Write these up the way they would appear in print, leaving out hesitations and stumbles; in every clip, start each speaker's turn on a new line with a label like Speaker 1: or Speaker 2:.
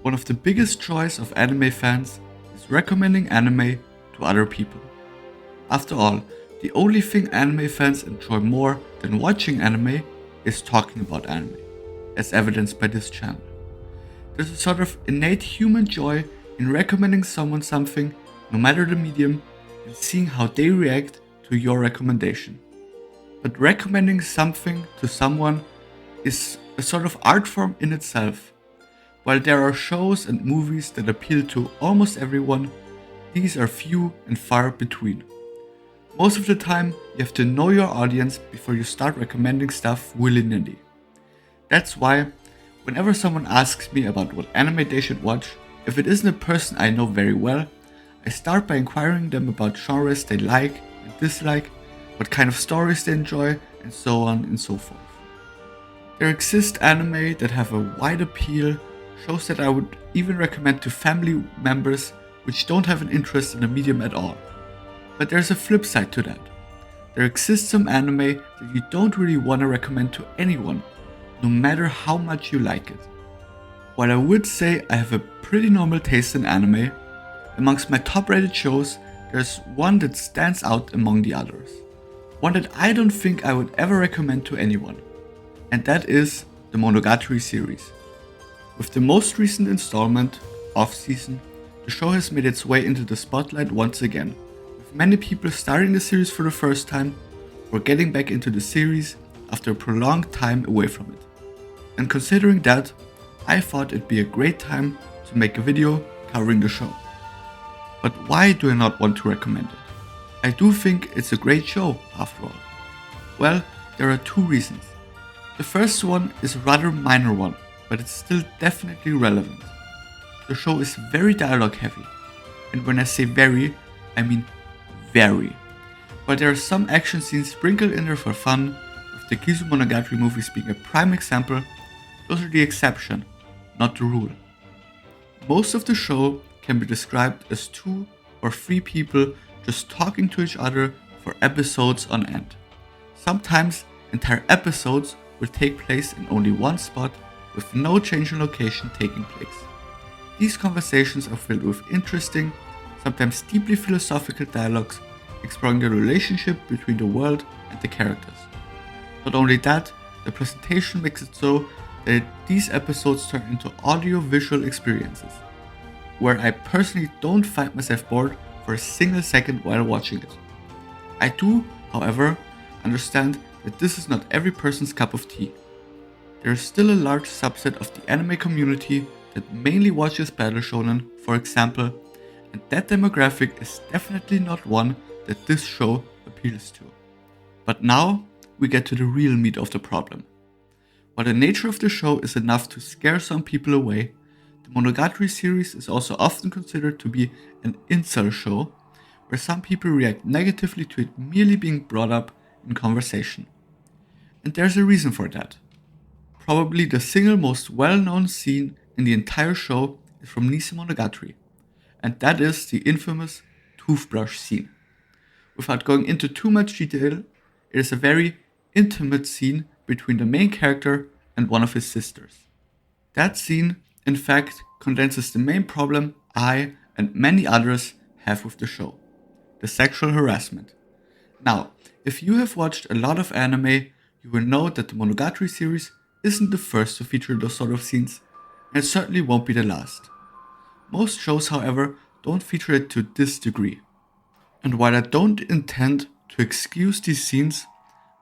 Speaker 1: One of the biggest joys of anime fans is recommending anime to other people. After all, the only thing anime fans enjoy more than watching anime is talking about anime, as evidenced by this channel. There's a sort of innate human joy in recommending someone something, no matter the medium, and seeing how they react to your recommendation. But recommending something to someone is a sort of art form in itself. While there are shows and movies that appeal to almost everyone, these are few and far between. Most of the time, you have to know your audience before you start recommending stuff willy-nilly. That's why, whenever someone asks me about what anime they should watch, if it isn't a person I know very well, I start by inquiring them about genres they like and dislike, what kind of stories they enjoy, and so on and so forth. There exist anime that have a wide appeal, shows that I would even recommend to family members which don't have an interest in the medium at all. But there's a flip side to that. There exists some anime that you don't really want to recommend to anyone, no matter how much you like it. While I would say I have a pretty normal taste in anime, amongst my top rated shows, there's one that stands out among the others. One that I don't think I would ever recommend to anyone. And that is the Monogatari series. With the most recent installment, Off-Season, the show has made its way into the spotlight once again, with many people starting the series for the first time or getting back into the series after a prolonged time away from it. And considering that, I thought it'd be a great time to make a video covering the show. But why do I not want to recommend it? I do think it's a great show, after all. Well, there are two reasons. The first one is a rather minor one, but it's still definitely relevant. The show is very dialogue heavy, and when I say very, I mean very. While there are some action scenes sprinkled in there for fun, with the Kizu Monogatari movies being a prime example, those are the exception, not the rule. Most of the show can be described as 2 or 3 people just talking to each other for episodes on end. Sometimes entire episodes will take place in only one spot with no change in location taking place. These conversations are filled with interesting, sometimes deeply philosophical dialogues exploring the relationship between the world and the characters. Not only that, the presentation makes it so that these episodes turn into audio-visual experiences, where I personally don't find myself bored for a single second while watching it. I do, however, understand that this is not every person's cup of tea. There is still a large subset of the anime community that mainly watches battle shonen, for example, and that demographic is definitely not one that this show appeals to. But now we get to the real meat of the problem. While the nature of the show is enough to scare some people away, the Monogatari series is also often considered to be an incel show, where some people react negatively to it merely being brought up in conversation. And there's a reason for that. Probably the single most well-known scene in the entire show is from Nise Monogatari, and that is the infamous toothbrush scene. Without going into too much detail, it is a very intimate scene between the main character and one of his sisters. That scene, in fact, condenses the main problem I and many others have with the show: the sexual harassment. Now, if you have watched a lot of anime, you will know that the Monogatari series isn't the first to feature those sort of scenes, and it certainly won't be the last. Most shows, however, don't feature it to this degree. And while I don't intend to excuse these scenes,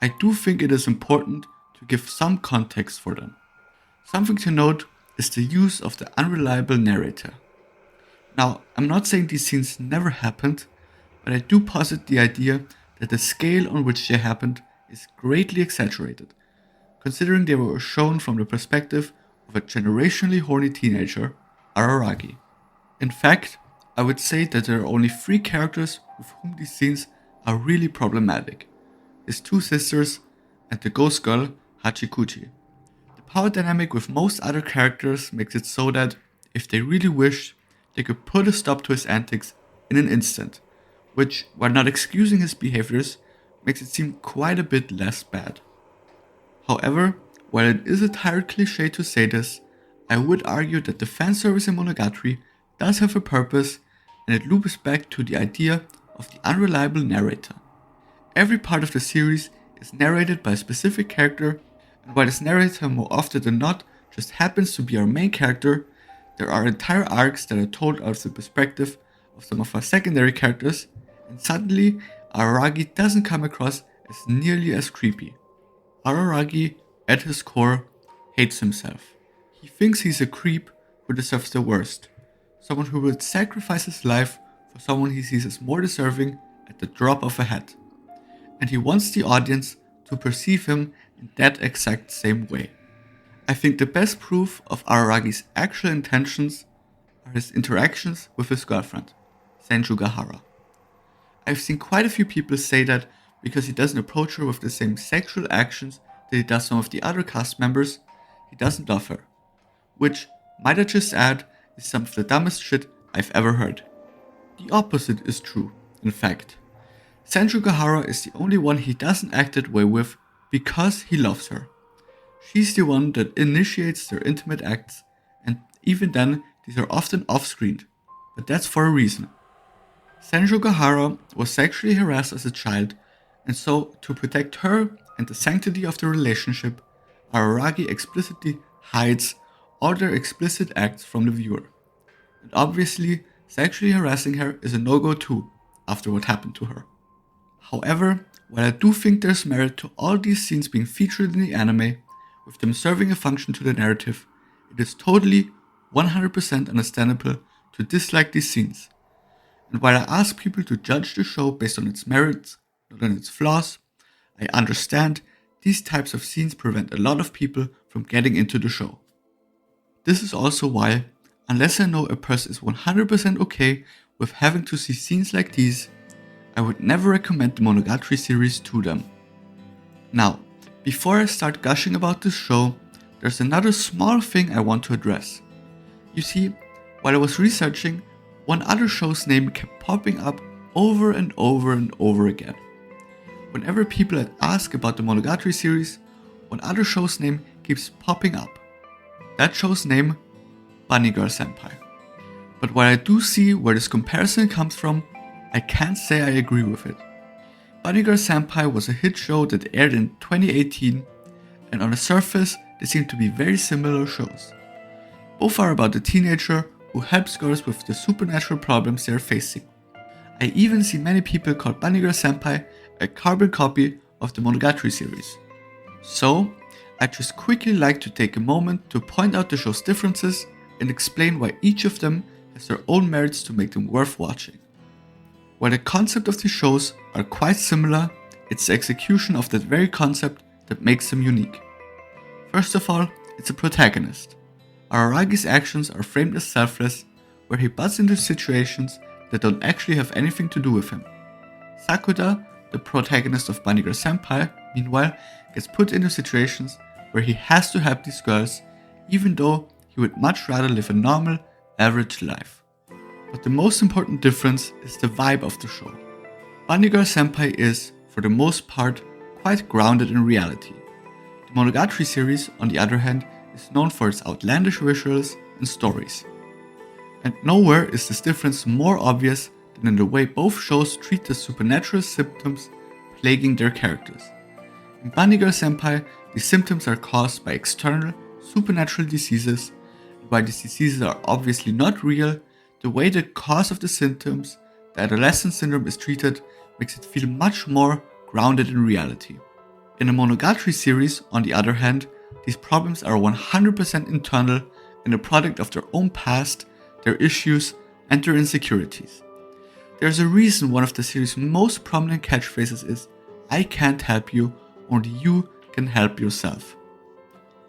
Speaker 1: I do think it is important to give some context for them. Something to note is the use of the unreliable narrator. Now, I'm not saying these scenes never happened, but I do posit the idea that the scale on which they happened is greatly exaggerated, considering they were shown from the perspective of a generationally horny teenager, Araragi. In fact, I would say that there are only 3 characters with whom these scenes are really problematic: his 2 sisters and the ghost girl, Hachikuchi. The power dynamic with most other characters makes it so that, if they really wished, they could put a stop to his antics in an instant, which, while not excusing his behaviors, makes it seem quite a bit less bad. However, while it is a tired cliche to say this, I would argue that the fanservice in Monogatari does have a purpose, and it loops back to the idea of the unreliable narrator. Every part of the series is narrated by a specific character, and while this narrator more often than not just happens to be our main character, there are entire arcs that are told out of the perspective of some of our secondary characters, and suddenly Araragi doesn't come across as nearly as creepy. Araragi, at his core, hates himself. He thinks he's a creep who deserves the worst, someone who would sacrifice his life for someone he sees as more deserving at the drop of a hat. And he wants the audience to perceive him in that exact same way. I think the best proof of Araragi's actual intentions are his interactions with his girlfriend, Senju. I've seen quite a few people say that because he doesn't approach her with the same sexual actions that he does some of the other cast members, he doesn't love her. Which, might I just add, is some of the dumbest shit I've ever heard. The opposite is true, in fact. Senju is the only one he doesn't act that way with because he loves her. She's the one that initiates their intimate acts, and even then, these are often off-screen, but that's for a reason. Senju was sexually harassed as a child, and so to protect her and the sanctity of the relationship, Araragi explicitly hides all their explicit acts from the viewer. And obviously, sexually harassing her is a no-go too, after what happened to her. However, while I do think there's merit to all these scenes being featured in the anime, with them serving a function to the narrative, it is totally 100% understandable to dislike these scenes. And while I ask people to judge the show based on its merits, not on its flaws, I understand these types of scenes prevent a lot of people from getting into the show. This is also why, unless I know a person is 100% okay with having to see scenes like these, I would never recommend the Monogatari series to them. Now, before I start gushing about this show, there's another small thing I want to address. You see, while I was researching, one other show's name kept popping up over and over and over again. Whenever people had asked about the Monogatari series, one other show's name keeps popping up. That show's name, Bunny Girl Senpai. But while I do see where this comparison comes from, I can't say I agree with it. Bunny Girl Senpai was a hit show that aired in 2018, and on the surface they seem to be very similar shows. Both are about a teenager who helps girls with the supernatural problems they are facing. I even see many people call Bunny Girl Senpai a carbon copy of the Monogatari series. So, I'd just quickly like to take a moment to point out the show's differences and explain why each of them has their own merits to make them worth watching. While the concept of these shows are quite similar, it's the execution of that very concept that makes them unique. First of all, it's a protagonist. Araragi's actions are framed as selfless, where he butts into situations that don't actually have anything to do with him. Sakuda, the protagonist of Bunny Girl Senpai, meanwhile, gets put into situations where he has to help these girls, even though he would much rather live a normal, average life. But the most important difference is the vibe of the show. Bunny Girl Senpai is, for the most part, quite grounded in reality. The Monogatari series, on the other hand, is known for its outlandish visuals and stories. And nowhere is this difference more obvious than in the way both shows treat the supernatural symptoms plaguing their characters. In Bunny Girl Senpai, these symptoms are caused by external, supernatural diseases, and while these diseases are obviously not real, the way the cause of the symptoms, the adolescent syndrome, is treated makes it feel much more grounded in reality. In the Monogatari series, on the other hand, these problems are 100% internal and a product of their own past, their issues, and their insecurities. There's a reason one of the series' most prominent catchphrases is, "I can't help you, only you can help yourself."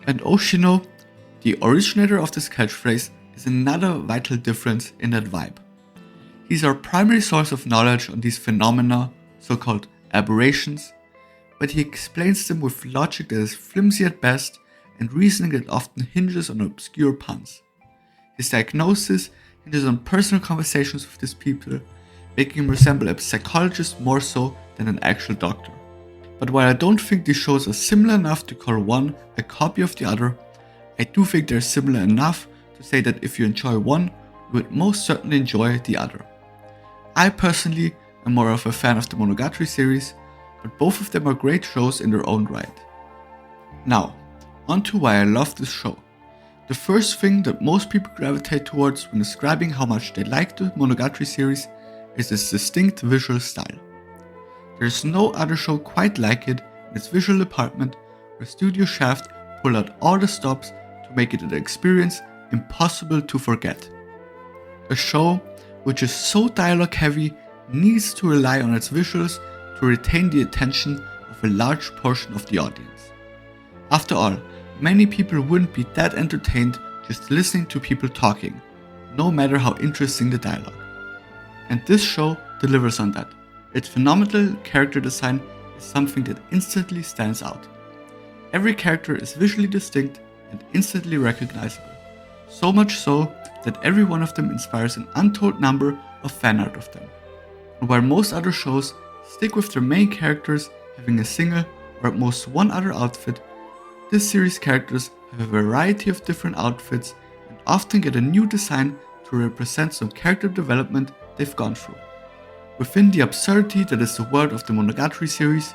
Speaker 1: And Oshino, the originator of this catchphrase, is another vital difference in that vibe. He's our primary source of knowledge on these phenomena, so-called aberrations, but he explains them with logic that is flimsy at best and reasoning that often hinges on obscure puns. His diagnosis hinges on personal conversations with these people, making him resemble a psychologist more so than an actual doctor. But while I don't think these shows are similar enough to call one a copy of the other, I do think they're similar enough to say that if you enjoy one, you would most certainly enjoy the other. I personally am more of a fan of the Monogatari series, but both of them are great shows in their own right. Now, on to why I love this show. The first thing that most people gravitate towards when describing how much they like the Monogatari series is its distinct visual style. There is no other show quite like it in its visual department, where Studio Shaft pulled out all the stops to make it an experience impossible to forget. A show which is so dialogue heavy needs to rely on its visuals to retain the attention of a large portion of the audience. After all, many people wouldn't be that entertained just listening to people talking, no matter how interesting the dialogue. And this show delivers on that. Its phenomenal character design is something that instantly stands out. Every character is visually distinct and instantly recognizable, so much so that every one of them inspires an untold number of fan art of them. And while most other shows stick with their main characters having a single or at most one other outfit, this series' characters have a variety of different outfits and often get a new design to represent some character development they've gone through. Within the absurdity that is the world of the Monogatari series,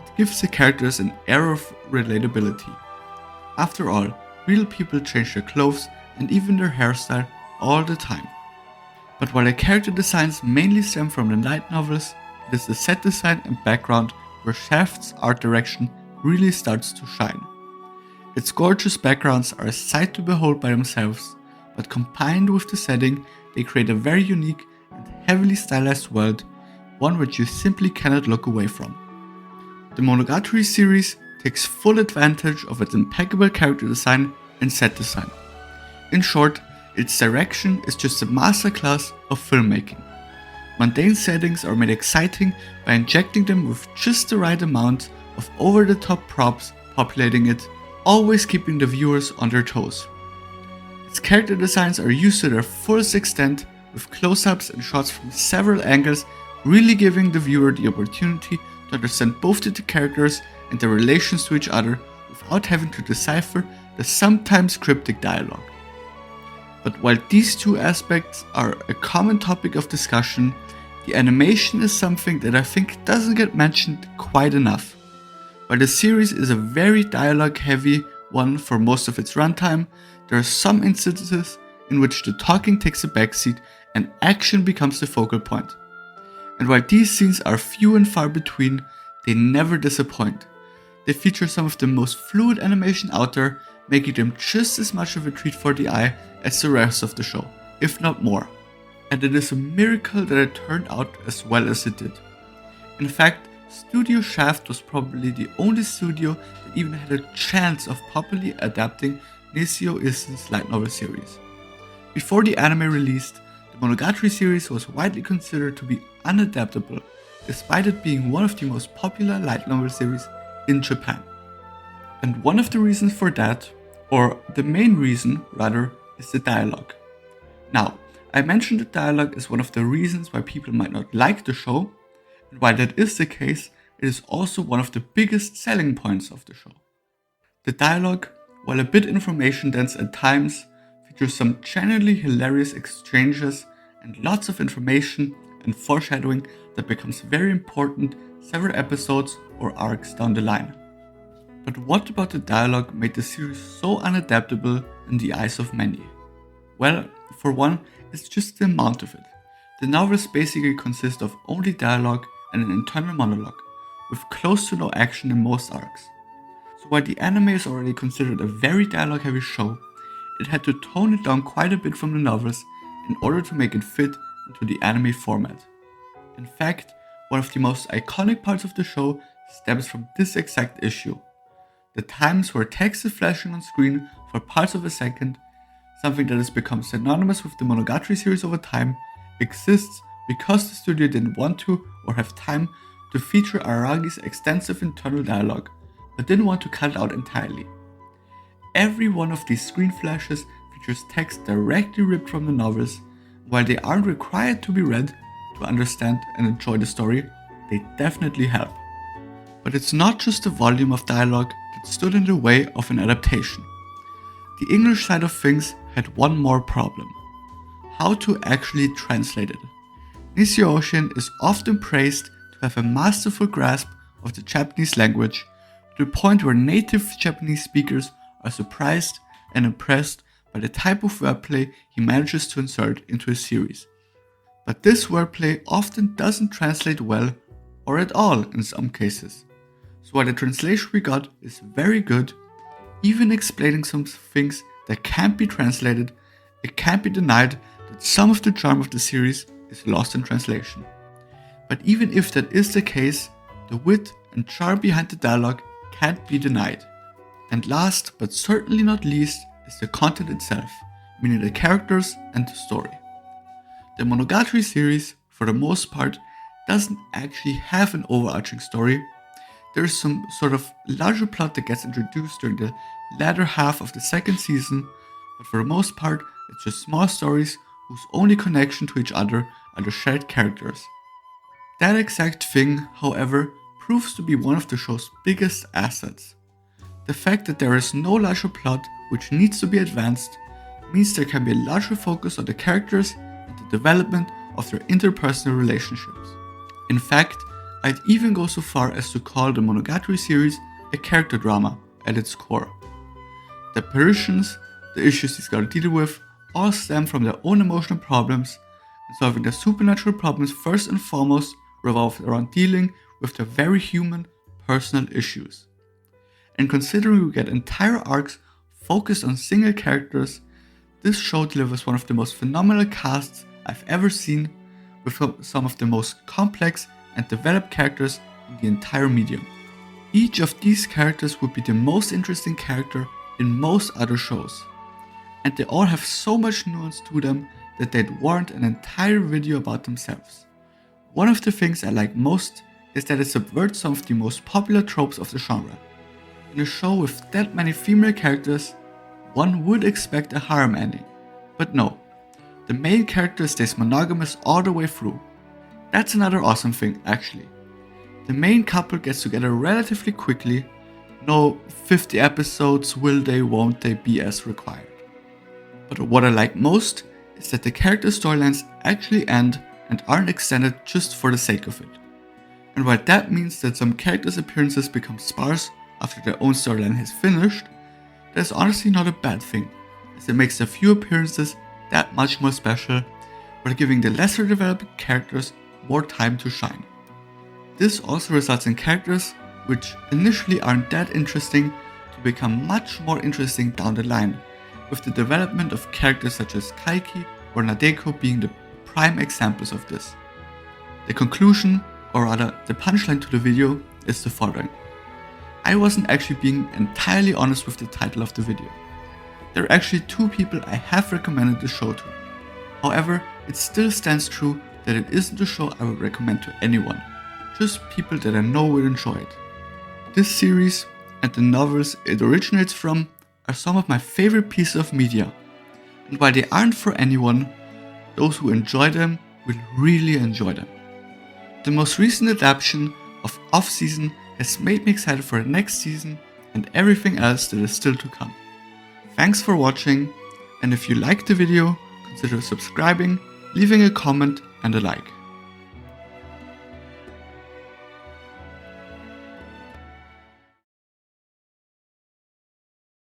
Speaker 1: it gives the characters an air of relatability. After all, real people change their clothes and even their hairstyle all the time. But while the character designs mainly stem from the light novels, it is the set design and background where Shaft's art direction really starts to shine. Its gorgeous backgrounds are a sight to behold by themselves, but combined with the setting, they create a very unique and heavily stylized world, one which you simply cannot look away from. The Monogatari series takes full advantage of its impeccable character design and set design. In short, its direction is just a masterclass of filmmaking. Mundane settings are made exciting by injecting them with just the right amount of over-the-top props populating it, always keeping the viewers on their toes. Its character designs are used to their fullest extent, with close-ups and shots from several angles, really giving the viewer the opportunity to understand both the characters and their relations to each other without having to decipher the sometimes cryptic dialogue. But while these two aspects are a common topic of discussion, the animation is something that I think doesn't get mentioned quite enough. While the series is a very dialogue-heavy one for most of its runtime, there are some instances in which the talking takes a backseat and action becomes the focal point. And while these scenes are few and far between, they never disappoint. They feature some of the most fluid animation out there, making them just as much of a treat for the eye as the rest of the show, if not more. And it is a miracle that it turned out as well as it did. In fact, Studio Shaft was probably the only studio that even had a chance of properly adapting Nisio Isen's light novel series. Before the anime released, the Monogatari series was widely considered to be unadaptable, despite it being one of the most popular light novel series in Japan. And one of the reasons for that, or the main reason rather, is the dialogue. Now, I mentioned that dialogue is one of the reasons why people might not like the show, and while that is the case, it is also one of the biggest selling points of the show. The dialogue, while a bit information dense at times, features some genuinely hilarious exchanges and lots of information and foreshadowing that becomes very important several episodes or arcs down the line. But what about the dialogue made the series so unadaptable in the eyes of many? Well, for one, it's just the amount of it. The novels basically consist of only dialogue and an internal monologue, with close to no action in most arcs. So while the anime is already considered a very dialogue heavy show, it had to tone it down quite a bit from the novels in order to make it fit into the anime format. In fact, one of the most iconic parts of the show stems from this exact issue. The times where text is flashing on screen for parts of a second, something that has become synonymous with the Monogatari series over time, exists because the studio didn't want to or have time to feature Aragi's extensive internal dialogue, but didn't want to cut it out entirely. Every one of these screen flashes features text directly ripped from the novels. While they aren't required to be read to understand and enjoy the story, they definitely help. But it's not just the volume of dialogue that stood in the way of an adaptation. The English side of things had one more problem: how to actually translate it. Nishio is often praised to have a masterful grasp of the Japanese language, to the point where native Japanese speakers are surprised and impressed by the type of wordplay he manages to insert into his series. But this wordplay often doesn't translate well, or at all in some cases. So while the translation we got is very good, even explaining some things that can't be translated, it can't be denied that some of the charm of the series is lost in translation. But even if that is the case, the wit and charm behind the dialogue can't be denied. And last but certainly not least is the content itself, meaning the characters and the story. The Monogatari series, for the most part, doesn't actually have an overarching story. There is some sort of larger plot that gets introduced during the latter half of the second season, but for the most part, it's just small stories whose only connection to each other are the shared characters. That exact thing, however, proves to be one of the show's biggest assets. The fact that there is no larger plot which needs to be advanced means there can be a larger focus on the characters and the development of their interpersonal relationships. In fact, I'd even go so far as to call the Monogatari series a character drama at its core. The apparitions, the issues he's gotta deal with, all stem from their own emotional problems, and solving their supernatural problems first and foremost revolve around dealing with their very human, personal issues. And considering we get entire arcs focused on single characters, this show delivers one of the most phenomenal casts I've ever seen, with some of the most complex and developed characters in the entire medium. Each of these characters would be the most interesting character in most other shows, and they all have so much nuance to them that they'd warrant an entire video about themselves. One of the things I like most is that it subverts some of the most popular tropes of the genre. In a show with that many female characters, one would expect a harem ending, but no, the main character stays monogamous all the way through. That's another awesome thing, actually. The main couple gets together relatively quickly, no 50 episodes will they won't they BS required. But what I like most is that the character storylines actually end and aren't extended just for the sake of it. And while that means that some characters' appearances become sparse after their own storyline has finished, that's honestly not a bad thing, as it makes the few appearances that much more special, while giving the lesser developed characters more time to shine. This also results in characters which initially aren't that interesting to become much more interesting down the line, with the development of characters such as Kaiki or Nadeko being the prime examples of this. The conclusion, or rather the punchline to the video, is the following. I wasn't actually being entirely honest with the title of the video. There are actually two people I have recommended the show to. However, it still stands true that it isn't a show I would recommend to anyone, just people that I know will enjoy it. This series and the novels it originates from are some of my favorite pieces of media, and while they aren't for anyone, those who enjoy them will really enjoy them. The most recent adaptation of Off-Season has made me excited for the next season and everything else that is still to come. Thanks for watching, and if you liked the video, consider subscribing, leaving a comment and a like.